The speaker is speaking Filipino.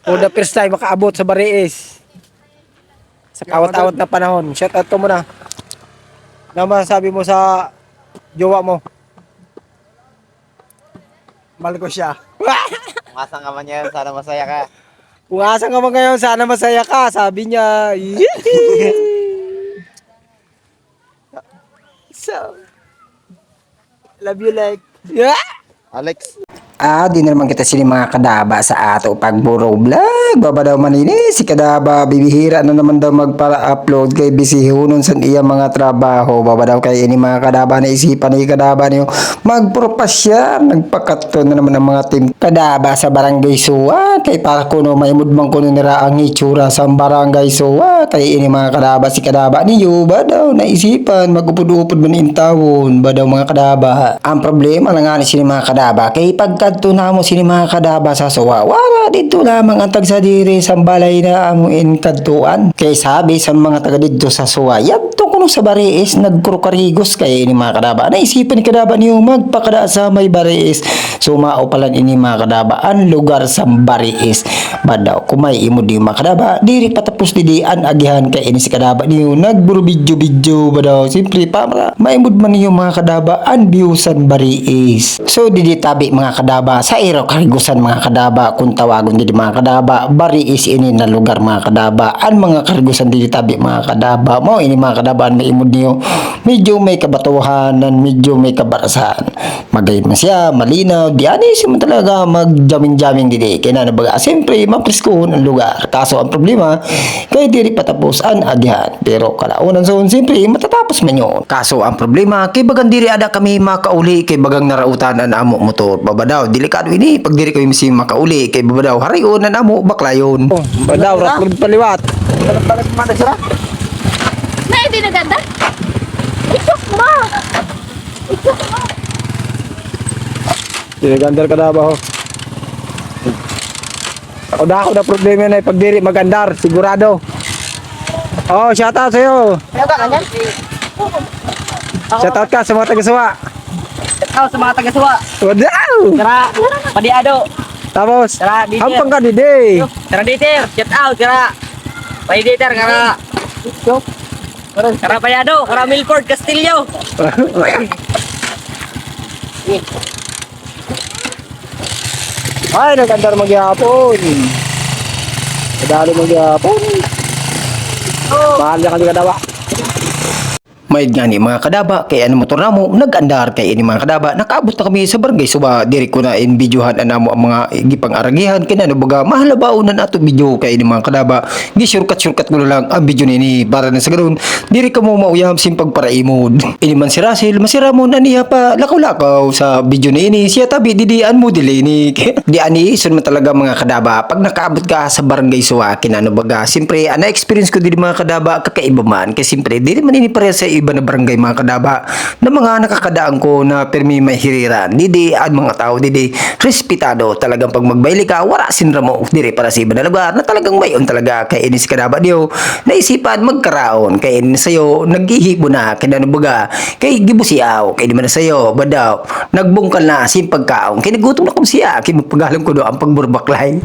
For the first time makaabot sa Bariis. Sa kawat-awat na panahon. Shout out to mo na. Ano masasabi mo sa jowa mo? Mahal ko siya. Masang ka man yan, sana masaya ka. Kung asa ka man ngayon, sana masaya ka. Sabi niya. So, love you like. Yeah. Alex. Di na naman kita sila mga kadaba sa ato pagburo vlog. Baba daw manini si kadaba bibihira na naman daw magpala-upload kay bisihunon sa iya mga trabaho. Baba daw kay ini mga kadaba na isipan ni kadaba niyo magpropasya. Nagpakato na naman ang mga team kadaba sa barangay Suwa. Kay para kuno maimudmang kuno nira ang itsura sa barangay Suwa. Kay ini mga kadaba si kadaba niyo ba daw naisipan magupod-upod man intawon ba daw mga kadaba. Ang problema na nga ni sila mga kadaba kay pagkadto na mo sini mga kadaba sa Suwa wala dito lamang ang tag sa diri sa balay na amuin kadtuan kay sabi sa mga taga dito sa Suwa yadto kuno sa Bariis nagkrukarigos kay ini mga kadaba naisipan ni kadaba niyo magpakada sa may Bariis sumao pala ini mga kadaba ang lugar sa Bariis badaw kumay imo di mga kadaba diri patapos didian agihan kay ini si kadaba niyo nagburo video badaw simpre pa maimud man niyo mga kadaba ang biusan Bariis so didi tabi mga kadaba sa iro karigusan mga kadaba kung tawagon didi mga kadaba Bariis ini na lugar mga kadaba ang mga karigusan didi tabi mga kadaba mo ini mga kadaba na imod niyo medyo may kabatuhanan medyo may kabarasan magayit man siya malinaw di ani siya talaga mag-jamming didi kaya na baga siyempre mapreskuhon ang lugar kaso ang problema kay diri patapos ang agihan pero kalaunan so siyempre matatapos man yun kaso ang problema kay bagang diri ada kami makauli kay bagang narautan ang amo motor babadaw delikado ini pag diri kami masi makauli kay babadaw harion ang amo baklayon Badaw, rapod paliwat. Balik mana sila? Na, hindi na ganda? Itok mo! Itok mo! Sinagandar ka na ba ho? Ako na problema na pagdiri magandar, sigurado. Oh, shout out sa'yo. Ano ka kanyan? Shout out ka sa mga taga-sawa. Ikaw sa mga taga-suwa. Wadaw! Tara, padiado. Tapos, Tara, dito. hampang ka didi. Tara, diter. Get out, tara. Padiator, kara. Kara payado, kara Milford Castillo. Ay, nagandar magyapon. Madali magyapon. Mahal niya kami kadawa. May gani mga kadaba kay ano motor namo nagandar kay ini mga kadaba nakaabot na kami sa barangay Suba diri ko na in videohan anamo ang mga gipang aragihan kinano baga mahalabaunan ato video kay ini mga kadaba gisurkat ko lang ang video nini para na sa garon diri ka mo mauyam simpag para imod ini man si Russell masira mo na niya pa lakaw-lakaw sa video nini siya tabi didian mo dili ni di ani sun man talaga mga kadaba pag nakaabot ka sa barangay Suba kinano baga simpre ana experience ko diri mga kadaba kakaiba man kay simpre dili man ini pare sa iba na barangay mga kadaba na mga nakakadaan ko na permi may hiriran didi ang mga tao didi respetado talagang pag magbayli ka wala sinra mo diri para sa iba na lugar na talagang mayon talaga kay ini si kadaba diyo naisipan magkaraon kay ini sayo naghihibo na kay nanubaga kay gibusiaw kay di man sayo badaw nagbungkal na sin pagkaon kay nagutom na kum siya kay magpagalang ko do ang pagburbaklay